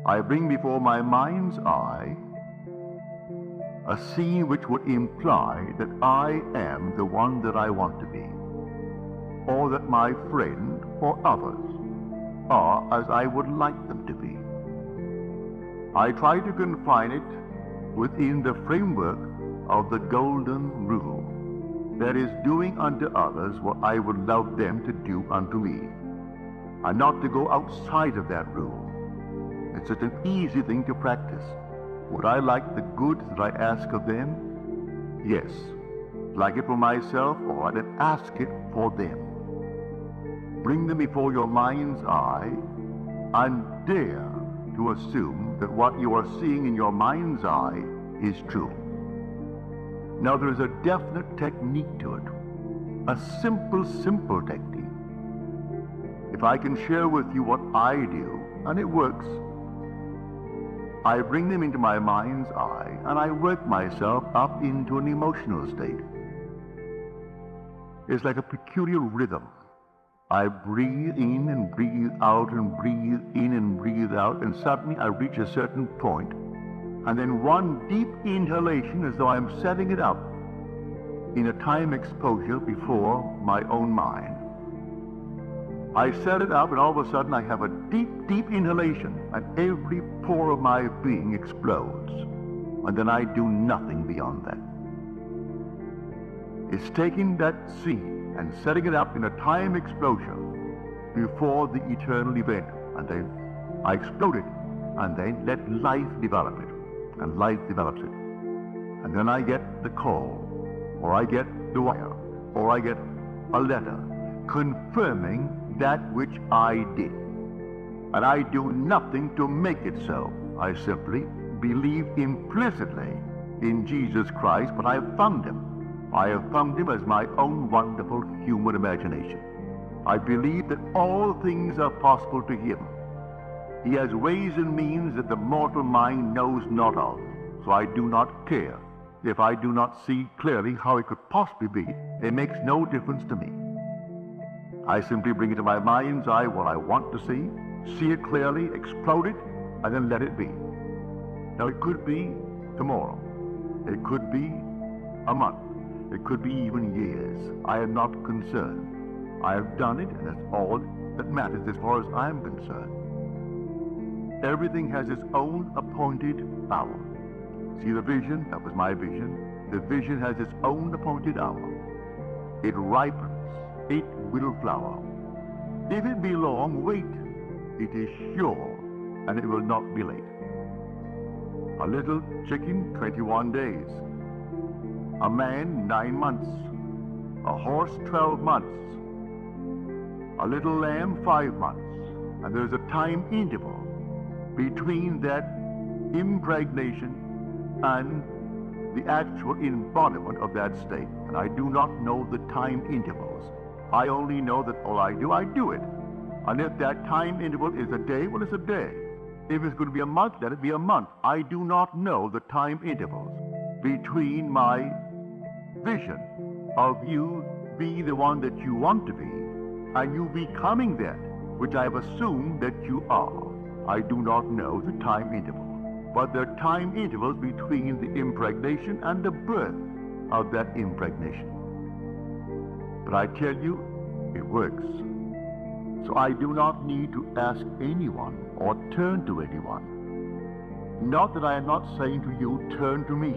I bring before my mind's eye a scene which would imply that I am the one that I want to be, or that my friend or others are as I would like them to be. I try to confine it within the framework of the golden rule, that is, doing unto others what I would love them to do unto me, and not to go outside of that rule. It's such an easy thing to practice. Would I like the good that I ask of them? Yes. Like it for myself, or I did ask it for them. Bring them before your mind's eye and dare to assume that what you are seeing in your mind's eye is true. Now there is a definite technique to it, a simple technique. If I can share with you what I do, and it works, I bring them into my mind's eye and I work myself up into an emotional state. It's like a peculiar rhythm. I breathe in and breathe out and breathe in and breathe out, and suddenly I reach a certain point, and then one deep inhalation as though I'm setting it up in a time exposure before my own mind. I set it up, and all of a sudden I have a deep inhalation, and every pore of my being explodes, and then I do nothing beyond that. It's taking that scene and setting it up in a time explosion before the eternal event, and then I explode it, and then let life develop it, and life develops it. And then I get the call, or I get the wire, or I get a letter confirming that which I did. And I do nothing to make it so. I simply believe implicitly in Jesus Christ, but I have found him. I have found him as my own wonderful human imagination. I believe that all things are possible to him. He has ways and means that the mortal mind knows not of. So I do not care if I do not see clearly how it could possibly be. It makes no difference to me. I simply bring it to my mind's eye what I want to see it clearly, explode it, and then let it be. Now it could be tomorrow. It could be a month. It could be even years. I am not concerned. I have done it, and that's all that matters as far as I'm concerned. Everything has its own appointed hour. See the vision? That was my vision. The vision has its own appointed hour. It ripens. It will flower. If it be long, wait. It is sure, and it will not be late. A little chicken, 21 days. A man, 9 months. A horse, 12 months. A little lamb, 5 months. And there's a time interval between that impregnation and the actual embodiment of that state. And I do not know the time intervals. I only know that all I do it. And if that time interval is a day, well, it's a day. If it's going to be a month, let it be a month. I do not know the time intervals between my vision of you be the one that you want to be and you becoming that which I have assumed that you are. I do not know the time interval. But there are time intervals between the impregnation and the birth of that impregnation. But I tell you, it works. So I do not need to ask anyone or turn to anyone. Not that I am not saying to you, turn to me.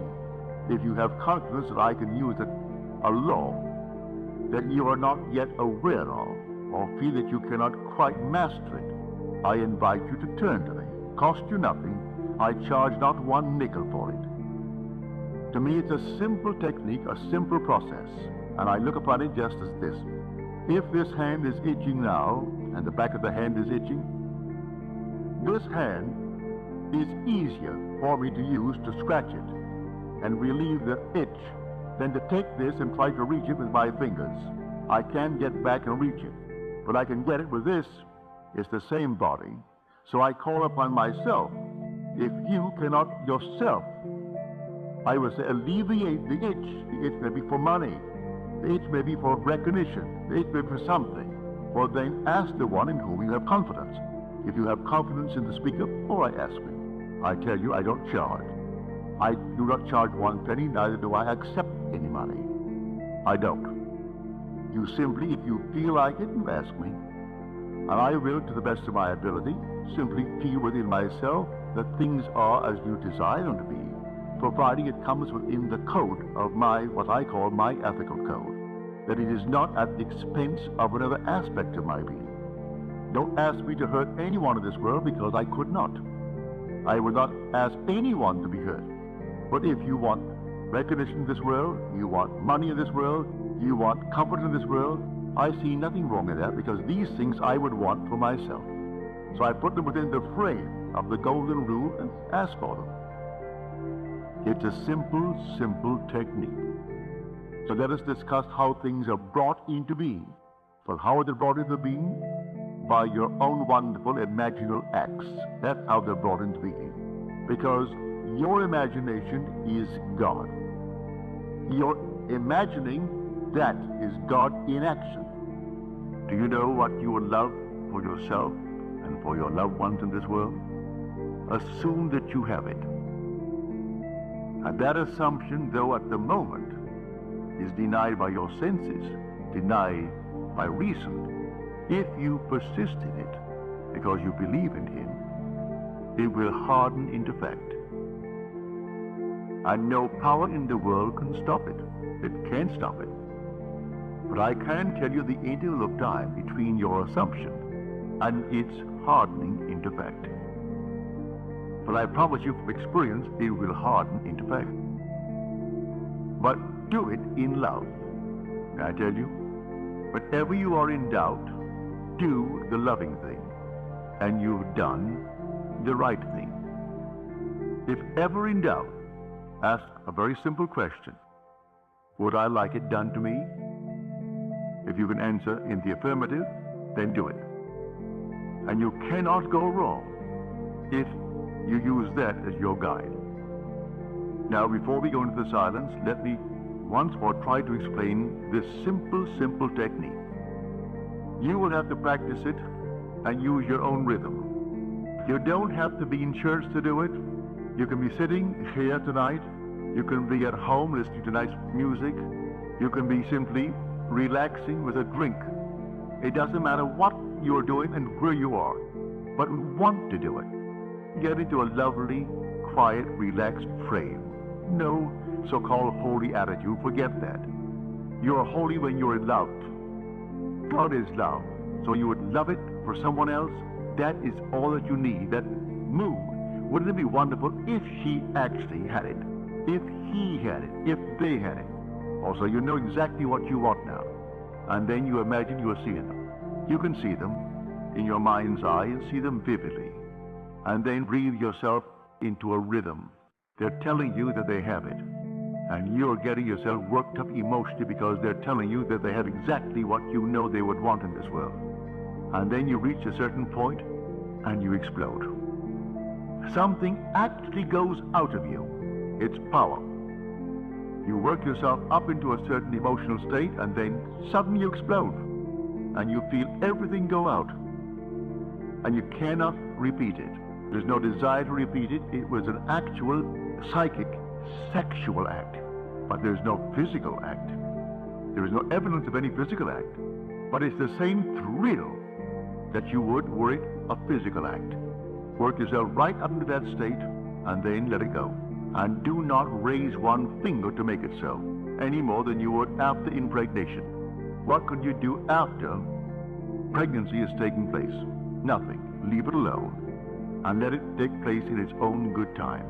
If you have confidence that I can use a law that you are not yet aware of, or feel that you cannot quite master it, I invite you to turn to me. Cost you nothing. I charge not one nickel for it. To me, it's a simple technique, a simple process. And I look upon it just as this. If this hand is itching now, and the back of the hand is itching, this hand is easier for me to use to scratch it and relieve the itch than to take this and try to reach it with my fingers. I can get back and reach it, but I can get it with this. It's the same body. So I call upon myself. If you cannot yourself, I would say, alleviate the itch. The itch may be for money. The itch may be for recognition. The itch may be for something. Well, then ask the one in whom you have confidence. If you have confidence in the speaker, all right, ask me. I tell you, I don't charge. I do not charge 1 penny, neither do I accept any money. I don't. You simply, if you feel like it, you ask me. And I will, to the best of my ability, simply feel within myself that things are as you desire them to be, providing it comes within the code of what I call my ethical code, that it is not at the expense of another aspect of my being. Don't ask me to hurt anyone in this world, because I could not. I would not ask anyone to be hurt. But if you want recognition in this world, you want money in this world, you want comfort in this world, I see nothing wrong in that, because these things I would want for myself. So I put them within the frame of the golden rule and ask for them. It's a simple, simple technique. So let us discuss how things are brought into being. For how are they brought into being? By your own wonderful imaginal acts. That's how they're brought into being. Because your imagination is God. Your imagining, that is God in action. Do you know what you would love for yourself and for your loved ones in this world? Assume that you have it. And that assumption, though at the moment, is denied by your senses, denied by reason, if you persist in it because you believe in Him, it will harden into fact. And no power in the world can stop it. It can't stop it. But I can tell you the interval of time between your assumption and its hardening into fact. But I promise you from experience, it will harden into fact. But do it in love. I tell you, whenever you are in doubt, do the loving thing, and you've done the right thing. If ever in doubt, ask a very simple question. Would I like it done to me? If you can answer in the affirmative, then do it. And you cannot go wrong if you use that as your guide. Now, before we go into the silence, let me once more try to explain this simple technique. You will have to practice it and use your own rhythm. You don't have to be in church to do it. You can be sitting here tonight. You can be at home listening to nice music. You can be simply relaxing with a drink. It doesn't matter what you're doing and where you are, but we want to do it. Get into a lovely, quiet, relaxed frame. No so-called holy attitude. Forget that. You're holy when you're in love. God is love. So you would love it for someone else. That is all that you need. That mood. Wouldn't it be wonderful if she actually had it? If he had it? If they had it? Also, you know exactly what you want now. And then you imagine you are seeing them. You can see them in your mind's eye and see them vividly. And then breathe yourself into a rhythm. They're telling you that they have it. And you're getting yourself worked up emotionally because they're telling you that they have exactly what you know they would want in this world. And then you reach a certain point and you explode. Something actually goes out of you. It's power. You work yourself up into a certain emotional state and then suddenly you explode. And you feel everything go out. And you cannot repeat it. There's no desire to repeat it. It was an actual psychic, sexual act. But there's no physical act. There is no evidence of any physical act. But it's the same thrill that you would were it a physical act. Work yourself right up into that state and then let it go. And do not raise one finger to make it so, any more than you would after impregnation. What could you do after pregnancy is taking place? Nothing. Leave it alone and let it take place in its own good time.